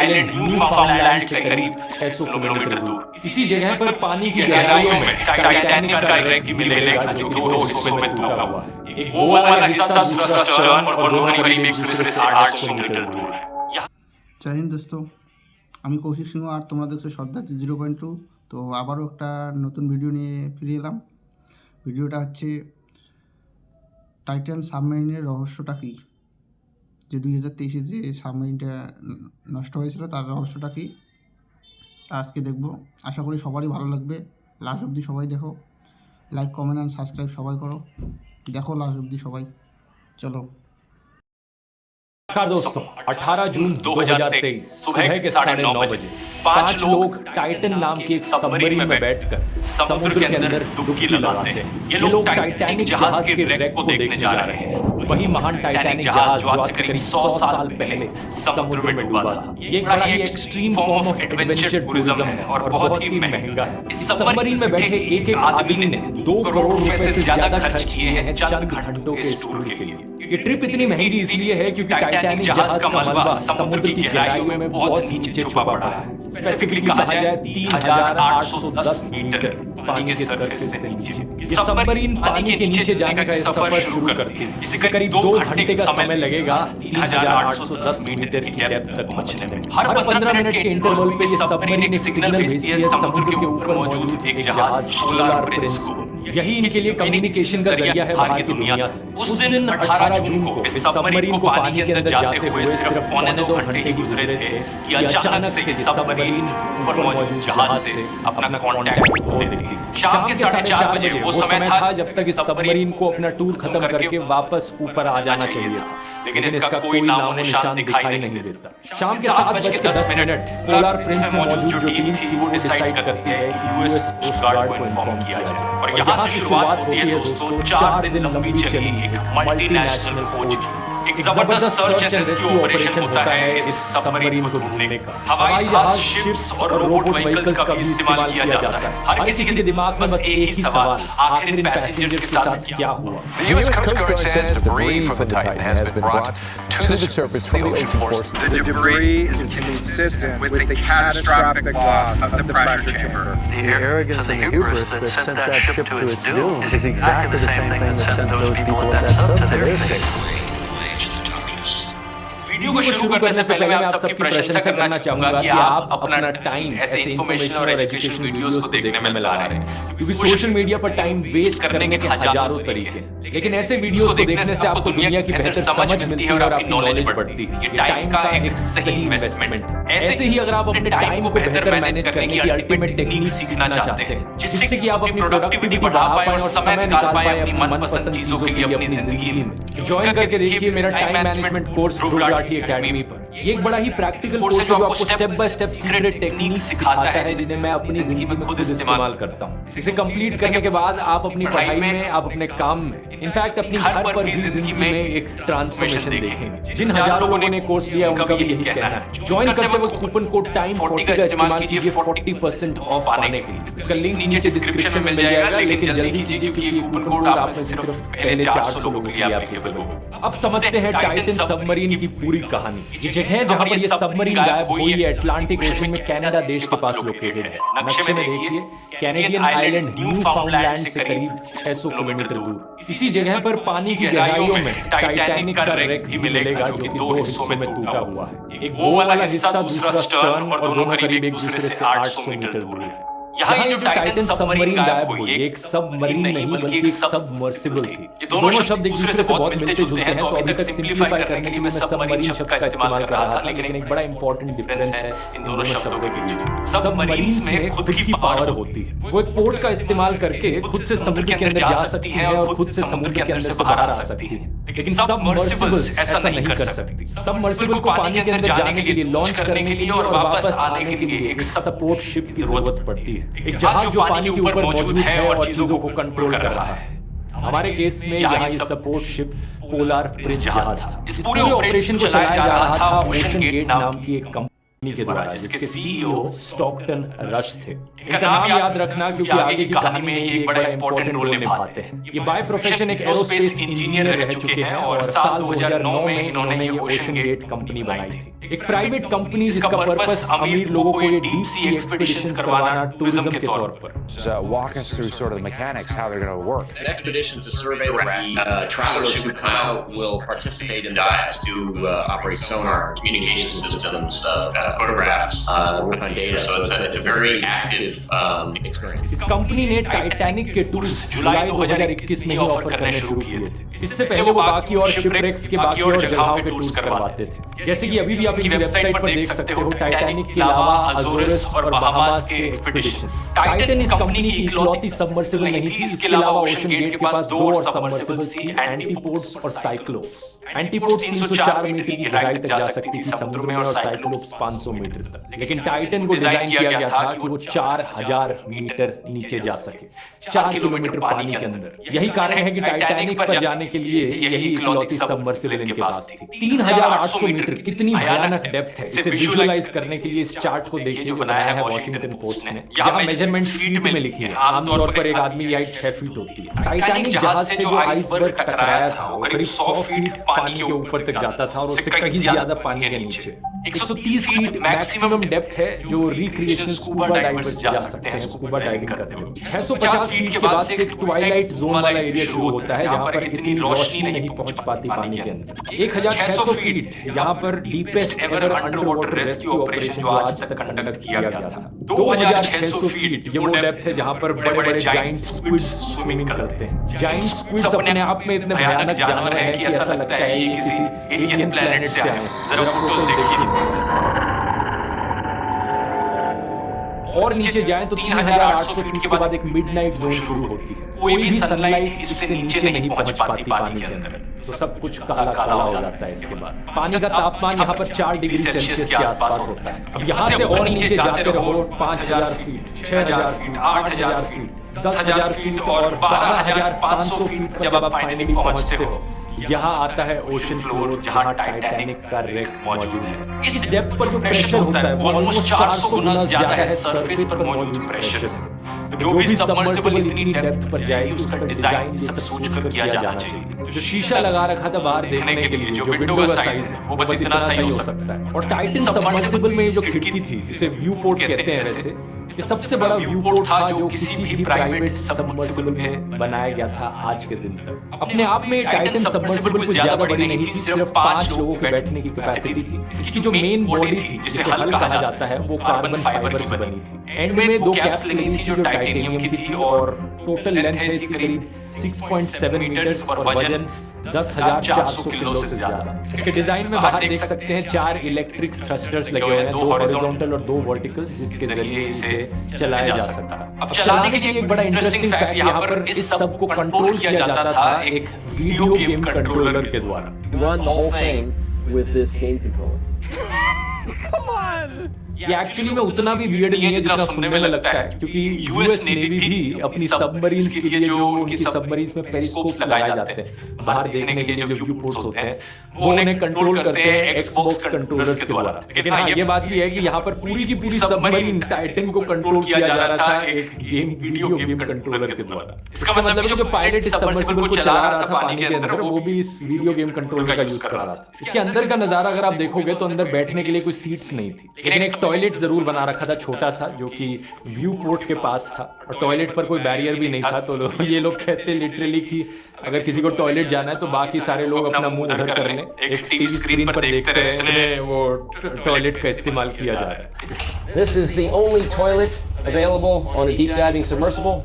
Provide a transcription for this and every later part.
Island Newfoundland से करीब 600 kilometre दूर। इसी जगह पर पानी की गहराइयों में टाइटैनिक का wreck भी मिलेगा जो कि दो हिस्सों में टूटा हुआ है। एक वो वाला हिस्सा दूसरा स्टर्न और दोनों करीब एक दूसरे से 800 मीटर दूर है। জয় হিন্দ দোস্ত, আমি কৌশিক সিংহ আর তোমরা দেখছো সর্দার 0.2। তো আবারও একটা নতুন ভিডিও নিয়ে ফিরে এলাম। ভিডিওটা হচ্ছে টাইটান সাবমেরিনের রহস্যটা কী, যে 2023-এ যে সাবমেরিনটা নষ্ট হয়েছিল তার রহস্যটা কী আজকে দেখব। আশা করি সবারই ভালো লাগবে। লাস্ট অবধি সবাই দেখো, লাইক কমেন্ট অ্যান্ড সাবস্ক্রাইব সবাই করো। দেখো লাস্ট অবধি সবাই, চলো। नमस्कार दोस्तों, 18 जून 2023 सुबह के 9:30 बजे 5 लोग टाइटन नाम की एक सबमरीन में बैठकर समुद्र के अंदर डुबकी लगाते हैं। ये लोग टाइटैनिक जहाज के wreck को देखने जा रहे हैं। वही महान टाइटैनिक जहाज जो आज से करीब 100 साल पहले समुद्र में डूबा था। ये बड़ा ही extreme form of adventure tourism है और बहुत ही महंगा है। इस सबमरीन में बैठे एक आदमी ने 2 करोड़ रुपए से ज्यादा खर्च किए हैं चंद घंटों के इस टूर के लिए। ये ट्रिप इतनी महंगी इसलिए है क्योंकि टाइटैनिक जहाज का मलबा समुद्र की गहराइयों में बहुत नीचे छुपा पड़ा है। स्पेसिफिकली कहा जाए 3810 मीटर पानी के सरफेस से नीचे। ये सबमरीन पानी के नीचे जाने का सफर शुरू करती है। इसे करीब 2 घंटे का समय लगेगा 3810 मीटर की डेप्थ तक पहुंचने में। हर 15 मिनट के इंटरवल पे ये सबमरीन एक सिग्नल भेजती है समुद्र के ऊपर मौजूद एक जहाज सोलार प्रिंस को। यही इनके लिए कम्युनिकेशन का जरिया है बाहर की दुनिया से। उस दिन 18 जून को इस सबमरीन को पानी के अंदर जाते हुए सिर्फ 1.25 घंटे ही गुजरे थे कि अचानक से सबमरीन ऊपर मौजूद जहाज से अपना कांटेक्ट खो देती है। शाम के 4:30 बजे वो समय था जब तक इस सबमरीन को अपना टूर खत्म करके वापस ऊपर आ जाना चाहिए था, लेकिन इसका कोई नामो निशान दिखाई नहीं देता। शाम के 7:10 पोलार प्रिंस में मौजूद जो टीम थी वो डिसाइड करती है कि यूएस कोस्ट गार्ड को इन्फॉर्म किया जाए। और यहाँ से शुरुआत होती है दोस्तों 4 दिन लंबी चली एक मल्टीनेशनल खोज। एक जबरदस्त सर्च एंड रेस्क्यू ऑपरेशन होता है इस सबमरीन को ढूंढने का। हवाई जहाज, शिप्स और रोबोट व्हीकल्स का भी इस्तेमाल किया जाता है। हर किसी के दिमाग में बस एक ही सवाल, आखिर इन पैसेंजर्स के साथ क्या हुआ? The U.S. Coast Guard says debris from the Titan has been brought to the surface from the ocean force. The debris is consistent with the catastrophic loss of the pressure chamber. The arrogance and the hubris that sent that ship to its doom is exactly the same thing that sent those people at that sub to their fate. Video को शुरू करने से पहले मैं आप सबकी प्रशंसा करना चाहूंगा कि आप अपना टाइम ऐसे इन्फॉर्मेशन और एजुकेशन वीडियोस को देखने में लगा रहे हैं, क्योंकि सोशल मीडिया पर टाइम वेस्ट करने के हजारों तरीके, लेकिन ऐसे वीडियोस को देखने से आपको दुनिया की बेहतर समझ मिलती है और आपकी नॉलेज बढ़ती है। ये टाइम का एक सही इन्वेस्टमेंट है। ऐसे ही अगर आप अपने टाइम को बेहतर मैनेज करने की अल्टीमेट टेक्निक सीखना चाहते हैं, जिससे कि आप अपनी प्रोडक्टिविटी बढ़ा पाएं और समय निकाल पाएं अपनी मनपसंद चीजों के लिए अपनी जिंदगी में, ज्वाइन करके देखिए मेरा टाइम मैनेजमेंट कोर्स एकेडमी पर। ये एक बड़ा ही प्रैक्टिकल कोर्स है जो आपको step by step secret techniques सिखाता है जिन्हें मैं अपनी जिंदगी में खुद इस्तेमाल करता हूँ। इसे कंप्लीट करने के बाद आप अपनी पढ़ाई में, आप अपने काम में, इनफैक्ट अपनी घर पर भी जिंदगी में एक ट्रांसफॉर्मेशन देखेंगे। जिन हजारों लोगों ने कोर्स लिया उनका भी यही कहना है। ज्वाइन करते वक्त कूपन कोड टाइम 40 का इस्तेमाल कीजिए 40% ऑफ पाने के लिए। इसका लिंक नीचे डिस्क्रिप्शन में मिल जाएगा, लेकिन जल्दी कीजिए क्योंकि ये कूपन कोड आप में सिर्फ पहले 400 लोगों के लिए अवेलेबल होगा। अब समझते हैं टाइटन सबमरीन की पूरी कहानी। ये जगह जहां पर ये सबमरीन गायब हुई है अटलांटिक ओशन में कनाडा देश के पास लोकेटेड है। नक्शे में देखिए कैनेडियन आइलैंड न्यूफाउंडलैंड से करीब 600 किलोमीटर दूर। इसी जगह पर पानी की गहराइयों में टाइटैनिक का wreck भी मिलेगा जो कि 2 हिस्सों में टूटा हुआ है। एक वो वाला हिस्सा दूसरा स्टर्न और दोनों करीब एक दूसरे से 800 मीटर दूर है। यहाँ ये जो टाइटन सबमरीन गायब हुई एक सबमरीन नहीं बल्कि एक सबमर्सिबल थी। ये दोनों शब्द एक दूसरे से बहुत मिलते जुलते हैं, तो अभी तक सिंपलीफाई करने के लिए मैं सबमरीन शब्द का इस्तेमाल कर रहा था, लेकिन एक बड़ा इंपॉर्टेंट डिफरेंस है इन दोनों शब्दों के बीच। सबमरीन्स में खुद की पावर होती है, वो एक पोर्ट का इस्तेमाल करके खुद से समुद्र के अंदर जा सकती है और खुद से समुद्र के अंदर से बाहर आ सकती है, लेकिन सबमर्सिबल्स ऐसा नहीं कर सकती। सबमर्सिबल को पानी के अंदर जाने के लिए, लॉन्च करने के लिए और वापस आने के लिए एक सपोर्ट शिप की जरूरत पड़ती है, एक जहाज जो पानी के ऊपर मौजूद है और चीजों को कंट्रोल कर रहा है। हमारे केस में यहाँ ये सपोर्ट शिप पोलार प्रिंस जहाज था। इस पूरे ऑपरेशन को चलाया जा रहा था ओशन गेट नाम की एक कंपनी। के द्वारा, जिसके सीईओ स्टॉकटन रश थे। इनका नाम याद रखना क्योंकि आगे की कहानी में ये एक बड़ा इंपॉर्टेंट रोल निभाते हैं। ये बाय प्रोफेशन एक एरोस्पेस इंजीनियर रह चुके हैं और साल 2009 में इन्होंने ये ओशन गेट कंपनी बनाई थी, एक प्राइवेट कंपनी जिसका पर्पस अमीर लोगों को ये डीप सी एक्सपीडिशंस करवाना टूरिज्म के तौर पर। Walk us through sort of the mechanics, how they're going to work. It's an expedition to survey the ground. Travelers who come out will participate in dives to operate sonar, communication systems, photographs, work on data. So it's a very active experience. इस company ने Titanic के tours जुलाई 2021 में ही offer करने शुरू किए थे। इससे पहले वो बाकी और शिपरेक्स के बाकी और जगहों के टूर्स करवाते थे। जैसे कि अभी भी आप इनकी वेबसाइट पर देख सकते हो, टाइटैनिक के अलावा अज़ोरस और बहामास के एक्सपीडिशंस। टाइटन इस कंपनी की इकलौती सबमर्सिबल नहीं थी, इसके अलावा ओशन गेट के पास 2 और सबमर्सिबल्स थी, एंटीपोड्स और साइक्लोप्स। एंटीपोड्स 304 मीटर की गहराई तक जा सकती थी समुद्र में और साइक्लोप्स 500 मीटर तक। लेकिन टाइटन को डिजाइन किया गया था कि वो 4000 मीटर नीचे जा सके, 4 किलोमीटर पानी के अंदर। यही कारण है कि टाइटैनिक पर जाने के लिए यही इकलौती सबमर्सिबल इनके पास थी। 3800 मीटर कितनी भयानक डेप्थ है, इसे विजुअलाइज करने के लिए इस चार्ट को देखिए जो बनाया है वॉशिंगटन पोस्ट ने, जहां मेजरमेंट फीट में लिखी है। आमतौर पर एक आदमी की हाइट 6 फीट होती है। टाइटैनिक जहाज से जो आइसबर्ग टकराया था वो करीब 100 फीट पानी के ऊपर तक जाता था और उससे कहीं ज्यादा पानी के नीचे। 130 फीट मैक्सिमम डेप्थ है जो रिक्रिएशनल स्कूबा डाइवर्स जा सकते हैं, स्कूबा डाइविंग करते हैं। 650 फीट के बाद से एक ट्वाइलाइट जोन वाला एरिया शुरू होता है जहां पर इतनी रोशनी नहीं पहुंच पाती पानी के अंदर। 1600 फीट यहां पर deepest ever under water rescue operation जो आज तक कंडक्ट किया गया था। 2600 फीट ये वो डेप्थ है जहां पर बड़े बड़े जाइंट स्क्विड्स स्विमिंग करते हैं। जाइंट स्क्विड्स अपने आप में इतने भयानक जानवर हैं कि ऐसा लगता है ये किसी एलियन प्लेनेट से आए हैं। जरा फोटोज देखिए। और नीचे जाएं तो 3800 फीट के बाद एक मिडनाइट जोन शुरू होती है। कोई भी सनलाइट इससे नीचे नहीं पहुंच पाती पानी के अंदर, तो सब कुछ काला काला हो जाता है। इसके बाद पानी का तापमान यहाँ पर 4 डिग्री सेल्सियस के आसपास होता है। अब यहाँ से और नीचे जाते रहो 5000 फीट, 6000 फीट, 8000 फीट, 10000 फीट और 12500 फीट पर जब आप फाइनली पहुंचते हो यहाँ आता है ओशन फ्लोर जहाँ टाइटैनिक का रेक मौजूद है। इस डेप्थ पर जो प्रेशर होता है वो ऑलमोस्ट 400 गुना ज्यादा है सरफेस पर मौजूद प्रेशर से। जो भी सबमर्सिबल इतनी डेप्थ पर जाएगी उसका डिजाइन ये सब सोचकर किया जाना चाहिए। जो शीशा लगा रखा था बाहर देखने के लिए, जो विंडो का साइज है वो बस इतना सही हो सकता है। और टाइटन सबमर्सिबल में जो खिड़की थी जिसे व्यू पोर्ट कहते हैं, वैसे ये सबसे बड़ा व्यू पोर्ट था जो किसी भी प्राइवेट सबमर्सिबल में बनाया गया था आज के दिन तक। अपने आप में टाइटन सबमर्सिबल कुछ ज्यादा बड़ी नहीं थी, सिर्फ 5 लोगों के बैठने की कैपेसिटी थी। इसकी जो मेन बॉडी थी जिसे हल कहा जाता है वो कार्बन फाइबर की बनी थी। एंड में 2 कैप्स लगी थी जो टाइटेनियम की थी और टोटल लेंथ है इसकी करीब 6.7 मीटर्स और वजन 10,400 किलो से ज्यादा। इसके डिजाइन में बाहर देख सकते हैं 4 इलेक्ट्रिक थ्रस्टर्स लगे हुए हैं, 2 हॉरिजॉन्टल और 2 वर्टिकल, जिसके जरिए इसे चलाया जा सकता है। अब चलाने के लिए एक बड़ा इंटरेस्टिंग फैक्ट यहाँ पर इस सब को कंट्रोल किया जाता था एक वीडियो गेम कंट्रोलर के द्वारा। Run the whole thing with this game controller. ये एक्चुअली में उतना भी वियर्ड नहीं है जितना सुनने में लगता है, क्योंकि यूएस नेवी भी अपनी सबमरीन्स के लिए जो उनकी सबमरीन्स में पेरिस्कोप लगाए जाते हैं बाहर देखने के लिए, जो व्यू पोर्ट्स होते हैं वो उन्हें कंट्रोल करते हैं एक्सबॉक्स कंट्रोलर्स के द्वारा। लेकिन हाँ ये बात भी है कि यहाँ पर पूरी की पूरी सबमरीन टाइटन को कंट्रोल किया जा रहा था एक गेम वीडियो गेम कंट्रोलर के द्वारा। इसका मतलब है जो पायलट इस सबमर्सिबल को चला रहा था पानी के अंदर वो भी इस वीडियो गेम कंट्रोलर का यूज कर रहा था। इसके अंदर का नजारा अगर आप देखोगे तो अंदर बैठने के लिए कोई सीट्स नहीं थी, लेकिन एक टॉयलेट जरूर बना रखा था छोटा सा जो कि व्यू पोर्ट के पास था। और टॉयलेट पर कोई बैरियर भी नहीं था, तो ये लोग कहते लिटरली कि अगर किसी को टॉयलेट जाना है तो बाकी सारे लोग अपना मुंह उधर कर लें, एक टीवी स्क्रीन पर देखते रहे, वो टॉयलेट का इस्तेमाल किया जा रहा है। This is the only toilet available on a deep diving submersible.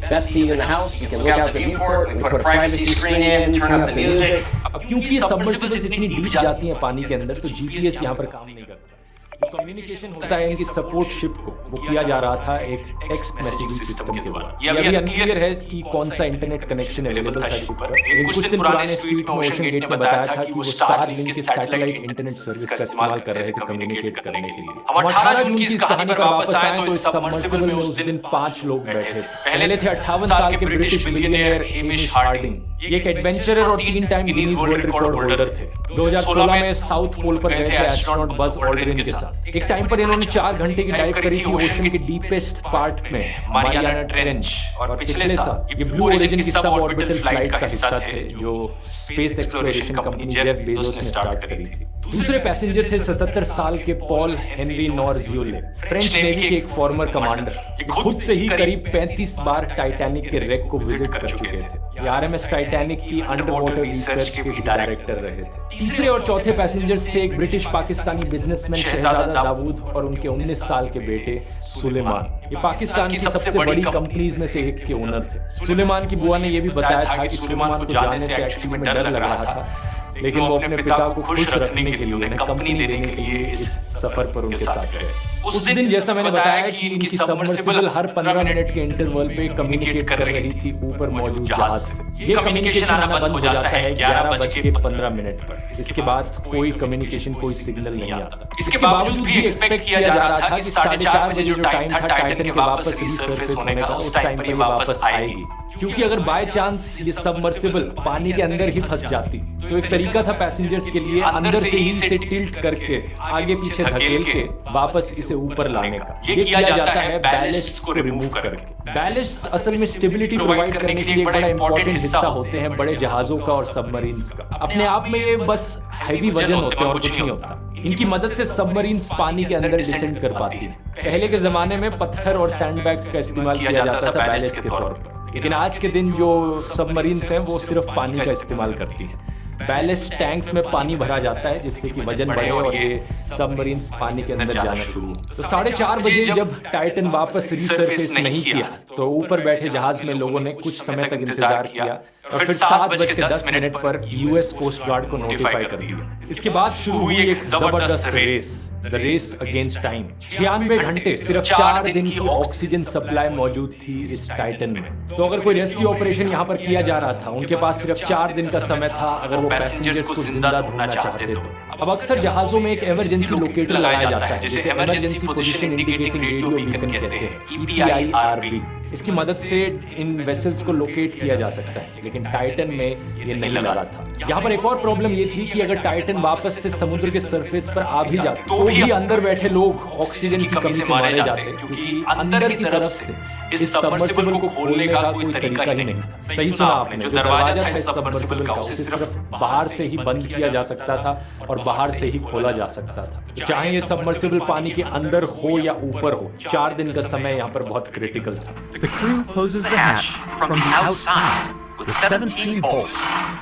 Best seat in the house. You can look out the viewport. We put a privacy screen in, turn up the music. अब क्योंकि ये submersibles इतनी deep जाती हैं पानी के अंदर तो जीपीएस यहाँ पर काम नहीं करता। जो कम्युनिकेशन होता है इनकी सपोर्ट शिप को वो किया जा रहा था एक टेक्स्ट मैसेजिंग सिस्टम के द्वारा। ये अभी अनक्लियर है कि कौन सा इंटरनेट कनेक्शन अवेलेबल था शिप पर। कुछ दिन पुराने स्ट्रीट में ओशन गेट ने बताया था कि वो स्टारलिंक के सैटेलाइट इंटरनेट सर्विस का इस्तेमाल कर रहे थे कम्युनिकेट करने के लिए। हम 18 जून की इस कहानी पर वापस आए तो इस सबमर्सिबल में उस दिन 5 लोग बैठे थे। पहले थे 58 साल के ब्रिटिश बिलियनियर हेमिश हार्डिंग, ये एक एडवेंचरर और 3 time Guinness world record holder थे। 2016 में साउथ पोल पर गए थे एस्ट्रोनॉट बज ऑल्ड्रिन के साथ। एक टाइम पर इन्होंने 4 घंटे की डाइव करी थी ओशन के डीपेस्ट पार्ट में, मारियाना ट्रेंच। और पिछले साल ये ब्लू ओरिजिन की सब ऑर्बिटल फ्लाइट का हिस्सा थे जो space exploration company Jeff Bezos ने स्टार्ट करी थी। दूसरे पैसेंजर थे 77 साल के पॉल हेनरी नॉर्जियोले, फ्रेंच नेवी के एक फॉर्मर कमांडर। खुद से ही करीब 35 बार टाइटैनिक के रेक को विजिट कर चुके थे। ये आरएमएस टाइटैनिक की अंडर वाटर रिसर्च के भी डायरेक्टर रहे थे। तीसरे और चौथे पैसेंजर्स थे एक ब्रिटिश पाकिस्तानी बिजनेसमैन शहजादा दाऊद और उनके 19 साल के बेटे सुलेमान। ये पाकिस्तान की सबसे बड़ी कंपनीज में से एक के ओनर थे। सुलेमान की बुआ ने यह भी बताया था कि सुलेमान को जाने से एक्चुअली में डर लग रहा था, लेकिन वो अपने पिता को खुश रखने के लिए, उन्हें कंपनी देने के लिए इस सफर पर उनके साथ गए। उस दिन जैसा मैंने बताया कि इनकी सबमर्सिबल हर 15 मिनट के इंटरवल पे कम्युनिकेट कर रही थी ऊपर मौजूद जहाज से। ये कम्युनिकेशन आना बंद हो जाता है 11:15 पर। इसके बाद कोई कम्युनिकेशन, कोई सिग्नल नहीं आता। इसके बावजूद भी एक्सपेक्ट किया जा रहा था कि 4:30 बजे जो टाइम था टाइटन के वापस रिसर्फेस होने का, उस टाइम पर ये वापस आएगी। क्योंकि अगर बाय चांस ये सबमर्सिबल पानी के अंदर ही फंस जाती तो एक तरीका था पैसेंजर्स के लिए अंदर से ही इसे टिल्ट करके आगे पीछे धकेल के वापस इसे ऊपर लाने का। ये किया जाता है बैलेस्ट को रिमूव करके। बैलेस्ट असल में स्टेबिलिटी प्रोवाइड करने के लिए एक बड़ा इंपॉर्टेंट हिस्सा होते हैं बड़े जहाजों का और सबमरीन्स का। अपने आप में ये बस हैवी वजन होते हैं और कुछ नहीं होता। इनकी मदद से सबमरीन्स पानी के अंदर डिसेंड कर पाती हैं। पहले के जमाने में पत्थर और सैंडबैग्स का इस्तेमाल किया जाता था बैलेस्ट के तौर पर, लेकिन आज के दिन जो सबमरीन्स हैं वो सिर्फ पानी का इस्तेमाल करती हैं। बैलेस्ट टैंक्स में पानी भरा जाता है जिससे कि वजन बढ़े और ये सबमरीन्स पानी के अंदर जाना शुरू। तो 4:30 बजे जब टाइटन वापस रिसर्फेस नहीं किया तो ऊपर बैठे जहाज में लोगों ने कुछ समय तक इंतजार किया और फिर 7:10 पर यूएस कोस्ट गार्ड को नोटिफाई कर दिया। इसके बाद शुरू हुई एक जबरदस्त race, the race against time. 96 घंटे सिर्फ 4 दिन की ऑक्सीजन सप्लाई मौजूद थी इस टाइटन में। तो अगर कोई रेस्क्यू ऑपरेशन यहाँ पर किया जा रहा था, उनके पास सिर्फ 4 दिन का समय था अगर वो पैसेंजर्स को जिंदा ढूंढना चाहते तो। अब अक्सर जहाजों में एक इमरजेंसी लोकेटर लगाया जाता है जिसे emergency position indicating radio beacon कहते हैं, EPIRB। इसकी मदद से इन वेसल्स को लोकेट किया जा सकता है, लेकिन टाइटन में ये नहीं लगा था। यहाँ पर एक और प्रॉब्लम ये थी कि अगर टाइटन वापस से समुद्र के सरफेस पर आ भी जाती तो भी अंदर बैठे लोग ऑक्सीजन की कमी से मारे जाते, क्योंकि अंदर की तरफ से इस सबमर्सिबल को खोलने का कोई तरीका ही नहीं था। सही सुना आपने, जो दरवाजा था इस सबमर्सिबल का उसे सिर्फ बाहर से ही बंद किया जा सकता था और बाहर से ही खोला जा सकता था। चाहे ये सबमर्सिबल पानी के अंदर हो या ऊपर हो, 4 दिन का समय यहाँ पर बहुत क्रिटिकल था। The crew closes the hatch from the outside with 17 bolts.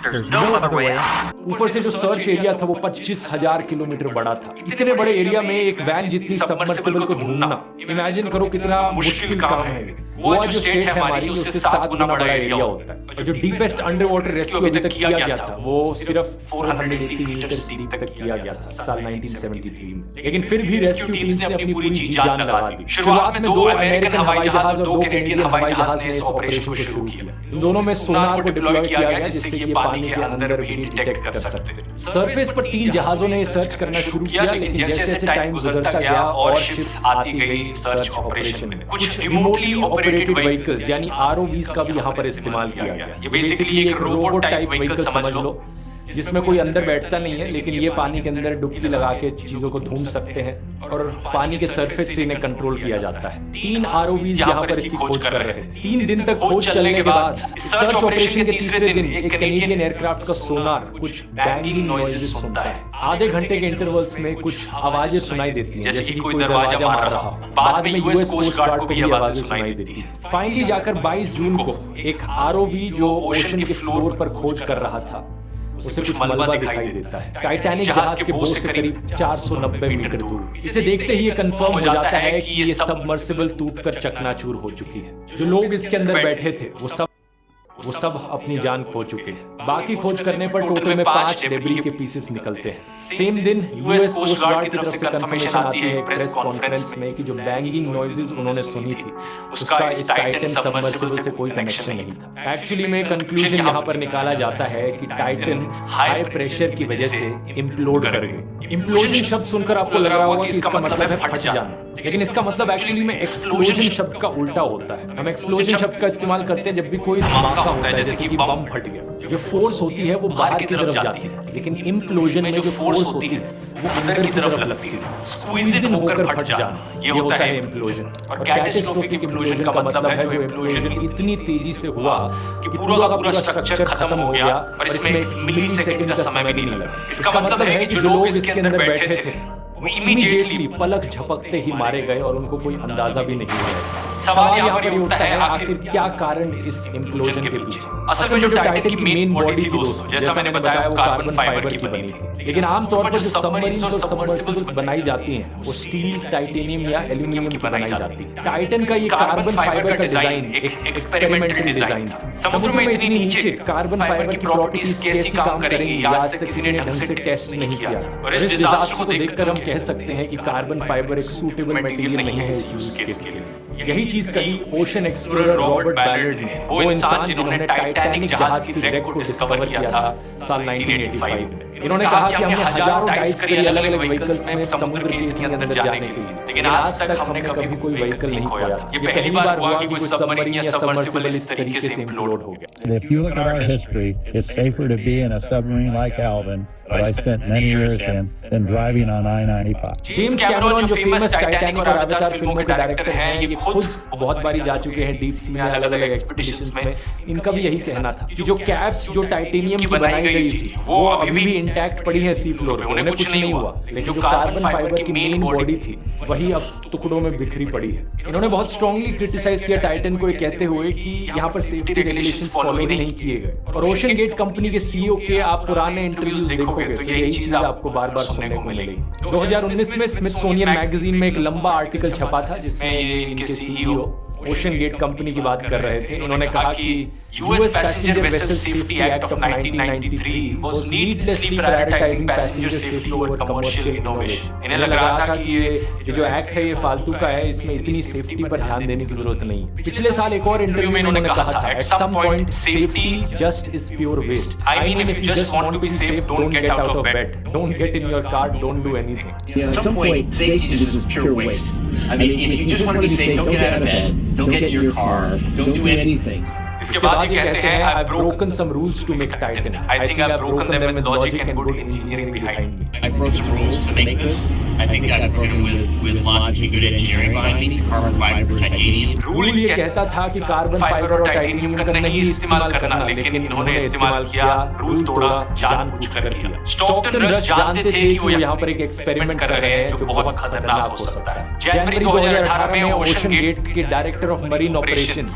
There's no other way out. ऊपर से जो सर्च एरिया था वो 25,000 किलोमीटर बड़ा था। इतने बड़े एरिया में एक वैन जितनी सबमर्सिबल को ढूंढना, इमेजिन करो कितना मुश्किल काम है। गोवा जो स्टेट है हमारी, उससे 7 गुना बड़ा एरिया होता है। और जो डीपेस्ट अंडर वाटर रेस्क्यू अभी तक किया गया था वो सिर्फ 480 मीटर डीप तक किया गया था साल 1973 में। लेकिन फिर भी रेस्क्यू टीम्स ने अपनी पूरी जी जान लगा दी। शुरुआत में 2 अमेरिकन हवाई जहाज और 2 कैनेडियन हवाई जहाज ने इस ऑपरेशन को शुरू किया। इन दोनों में सोनार को डिप्लॉय किया गया जिससे कि पानी के अंदर भी डिटेक्ट कर सकते। सरफेस पर 3 जहाजों ने सर्च करना शुरू किया, लेकिन जैसे जैसे टाइम गुजरता गया और शिप्स आती गई सर्च ऑपरेशन में। कुछ रिमोटली ऑपरेटेड व्हीकल्स यानी ROVs का भी यहाँ पर इस्तेमाल किया गया। ये बेसिकली एक रोबोट टाइप व्हीकल समझ लो, जिसमें कोई अंदर बैठता नहीं है, लेकिन ये पानी के अंदर डुबकी लगा के चीजों को ढूंढ सकते हैं और पानी के सरफेस से इन्हें कंट्रोल किया जाता है। 3 ROVs यहाँ पर इसकी खोज कर रहे थे। 3 दिन तक खोज चलने के बाद सर्च ऑपरेशन के तीसरे दिन एक कैनेडियन एयरक्राफ्ट का सोनार कुछ बैंगिंग नॉइजेस सुनता है। आधे घंटे के इंटरवल्स में कुछ आवाजें सुनाई देती हैं, जैसे कि कोई दरवाजा मार रहा हो। बाद में यूएस कोस्ट गार्ड को भी आवाजें सुनाई देती हैं। फाइनली जाकर 22 जून को एक ROV जो ओशन के फ्लोर पर खोज कर रहा था उसे कुछ मलबा दिखाई देता है टाइटैनिक जहाज के बोझ से करीब 490 मीटर दूर। इसे देखते ही ये कंफर्म हो जाता है कि ये सबमर्सिबल टूटकर चकनाचूर हो चुकी है। जो लोग इसके अंदर बैठे थे वो सब अपनी जान खो चुके हैं। बाकी खोज करने पर टोटल में 5 डेब्री के पीसेस निकलते हैं। सेम दिन यूएस कोस्ट गार्ड की तरफ से कंफर्मेशन आती है प्रेस कॉन्फ्रेंस में कि जो बैंगिंग नॉइजेस उन्होंने सुनी थी उसका इस टाइटन सबमर्सिबल से कोई कनेक्शन नहीं था। एक्चुअली में कंक्लूजन यहाँ पर निकाला जाता है कि टाइटन हाई प्रेशर की वजह से इम्प्लोड कर गई। इम्प्लोजन शब्द सुनकर आपको लग रहा होगा कि इसका मतलब है फट जाना। लेकिन इसका मतलब एक्चुअली में एक्सप्लोजन शब्द का उल्टा होता है। हम एक्सप्लोजन शब्द का इस्तेमाल करते हैं जब भी कोई धमाका होता है, जैसे कि बम फट गया। जो फोर्स होती है वो बाहर की तरफ जाती है, लेकिन इम्प्लोजन में जो फोर्स होती है वो अंदर की तरफ लगती है। स्क्वीज इन होकर फट जाना, ये होता है इम्प्लोजन। और कैटास्ट्रोफिक इम्प्लोजन का मतलब है जो इम्प्लोजन इतनी तेजी से हुआ कि पूरा का पूरा स्ट्रक्चर खत्म हो गया और इसमें मिली सेकंड का समय भी नहीं लगा। इसका मतलब है कि जो लोग इसके अंदर बैठे थे वो इमीडिएटली पलक झपकते ही मारे गए और उनको कोई अंदाजा भी नहीं हुआ। सवाल यहाँ पर ये उठता है, आखिर क्या कारण इस इम्प्लोजन के पीछे? असल में जो टाइटन की मेन बॉडी थी दोस्तों, जैसा मैंने बताया, वो कार्बन फाइबर की बनी थी। लेकिन आमतौर पर जो सबमरीन्स और सबमर्सिबल्स बनाई जाती हैं वो स्टील, टाइटेनियम या एल्यूमिनियम की बनाई जाती है। टाइटन का ये कार्बन फाइबर का डिजाइन एक एक्सपेरिमेंटल डिजाइन था। समुद्र में इतनी नीचे कार्बन फाइबर की प्रॉपर्टीज कैसी काम करेंगी आज तक किसी ने ढंग से टेस्ट नहीं किया। और इस डिजास्टर को देखकर हम कह सकते हैं कि कार्बन फाइबर एक सूटेबल मटेरियल नहीं है इस यूज केस के लिए। यही चीज कही ओशन एक्सप्लोरर रॉबर्ट बैलर्ड ने, वो इंसान जिन्होंने टाइटैनिक जहाज की रेक को डिस्कवर किया था साल 1985 में। इन्होंने कहा कि हमने हजारों डाइव्स करी अलग-अलग व्हीकल्स में समुद्र के इतने अंदर जाने के लिए, लेकिन आज तक हमने कभी कोई व्हीकल नहीं खोया। ये पहली बार हुआ कि कोई सबमरीन या सबमर्सिबल इस तरीके से इम्प्लोड हो गया। If you look at our history, it's safer to be in a submarine like Alvin, that I spent many years in, than driving on I-95. James Cameron जो फेमस टाइटैनिक और अवतार फिल्मों के डायरेक्टर हैं, ये खुद बहुत बारी जा चुके हैं डीप सी में अलग-अलग एक्सपीडिशंस में। इनका भी यही कहना था कि जो कैप्स जो टाइटेनियम की बनाई गई थी वो अभी भी इंटैक्ट पड़ी है सी फ्लोर पे, उन्हें कुछ नहीं हुआ। लेकिन जो कार्बन फाइबर की मेन बॉडी थी वही अब टुकड़ों में बिखरी पड़ी है। इन्होंने बहुत स्ट्रांगली क्रिटिसाइज किया टाइटन को, ये कहते हुए कि यहाँ पर सेफ्टी रेगुलेशंस फॉलो ही नहीं किए गए। और ओशन गेट कंपनी के सीईओ के आप पुराने इंटरव्यूज देखोगे तो यही चीज आपको बार-बार सुनने को मिलेगी। 2019 में स्मिथसोनियन मैगजीन में एक लंबा आर्टिकल छपा था जिसमें ये इनके सीईओ ओशन गेट कंपनी की बात कर रहे थे। इन्होंने कहा कि US passenger vessel safety act of 1993 was needlessly prioritising passenger safety over commercial innovation. इन्हें लग रहा था कि ये जो एक्ट है ये फालतू का है, इसमें इतनी सेफ्टी पर ध्यान देने की जरूरत नहीं है। पिछले साल एक और इंटरव्यू में इन्होंने कहा था, at some point safety just is pure waste. I mean if you just want to be safe, don't get out of bed, don't get in your car, don't do anything. At some point, safety just is pure waste. I mean, if you just want to be safe, don't get out of bed, don't get in your car, don't do anything. इसके बाद ये कहते हैं, I've broken some rules to make Titan. I think I've broken them with logic and good engineering behind me. I broke some rules to make this. I think I've broken with logic and good engineering behind me. Carbon fiber, titanium. Rule ये कहता था कि carbon fibre और titanium का नहीं इस्तेमाल करना, लेकिन इन्होंने इस्तेमाल किया, रूल तोड़ा, जानबूझकर किया। स्टॉकटन रश जानते थे कि वो यहाँ पर एक एक्सपेरिमेंट कर रहे हैं जो बहुत खतरनाक हो सकता है। जनवरी 2018 में ओशन गेट के director of marine operations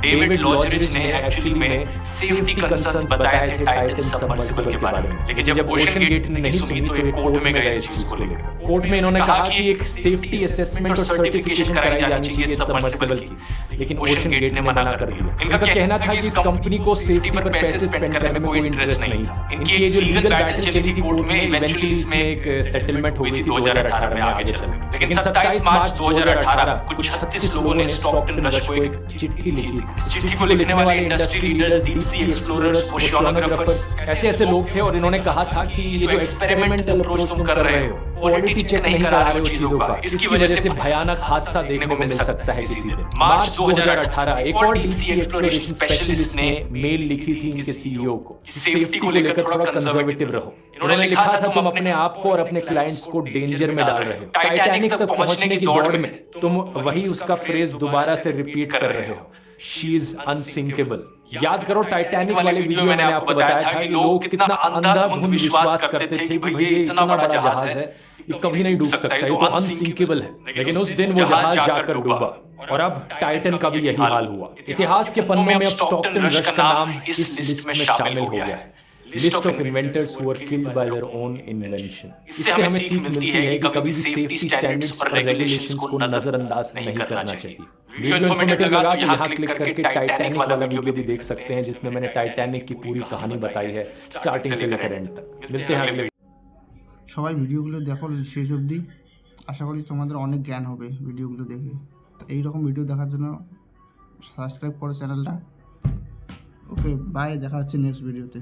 David Lochridge ने एक्चुअली में सेफ्टी कंसर्न्स बताए थे टाइटन सबमर्सिबल के बारे में। लेकिन जब ओशन गेट ने नहीं सुनी तो ये कोर्ट में गए इस चीज को लेकर। कोर्ट में इन्होंने कहा कि एक सेफ्टी असेसमेंट और सर्टिफिकेशन कराई जानी चाहिए सबमर्सिबल की, लेकिन ओशन गेट ने मना कर दिया। इनका कहना था कि इस कंपनी को सेफ्टी पर पैसे स्पेंड करने में कोई इंटरेस्ट नहीं था। इनकी ये जो लीगल बैटल चली थी कोर्ट में, इवेंचुअली इसमें एक सेटलमेंट हो गई थी 2018 में आगे चल। लेकिन 27 मार्च 2018 कुछ 36 लोगों ने स्टॉकटन रश को एक चिट्ठी लिखी थी। चिट्ठी को लिखने वाले industry leaders, deep sea explorers, oceanographers ऐसे ऐसे लोग थे और इन्होंने कहा था कि ये जो एक्सपेरिमेंटल अप्रोच तुम कर रहे हो, क्वालिटी चेक नहीं करा रहे हो चीजों का, इसकी वजह से भयानक हादसा देखने को मिल सकता है किसी दिन। मार्च 2018 एक और डीप सी एक्सप्लोरेशन स्पेशलिस्ट ने मेल लिखी थी इनके सीईओ को, सेफ्टी को लेकर थोड़ा कंजर्वेटिव रहो। इन्होंने लिखा था तुम अपने आप को और अपने क्लाइंट्स को डेंजर में डाल रहे हो। टाइटैनिक तक पहुंचने की दौड़ में तुम वही उसका फ्रेज दोबारा से रिपीट कर रहे हो, शी इज अनसिंकेबल। याद करो टाइटैनिक वाले वीडियो मैंने आपको बताया था कि लोग कितना अंधाधुंध विश्वास करते थे कि भाई ये इतना बड़ा जहाज है, ये कभी नहीं डूब सकता, ये तो अनसिंकेबल है। लेकिन उस दिन वो जहाज जाकर डूबा और अब टाइटन का भी यही हाल हुआ। इतिहास के पन्नों में अब स्टॉकटन रश का नाम इस लिस्ट में शामिल हो गया है, list of inventors who were killed by their own invention. इससे हमें सीख मिलती है कि कभी भी सेफ्टी स्टैंडर्ड्स और रेगुलेशंस को नजरअंदाज नहीं करना चाहिए। वीडियो इन्फॉर्मेटिव लगा तो यहाँ क्लिक करके टाइटैनिक वाला वीडियो भी देख सकते हैं जिसमें मैंने टाइटैनिक की पूरी कहानी बताई है स्टार्टिंग से लेकर एंड तक। मिलते हैं अगले। সবাই ভিডিওগুলো দেখো শেষ অবধি, আশা করি তোমাদের অনেক জ্ঞান হবে ভিডিওগুলো দেখে। এই রকম ভিডিও দেখার জন্য সাবস্ক্রাইব করো চ্যানেলটা। ওকে বাই, দেখা হচ্ছে নেক্সট ভিডিওতে।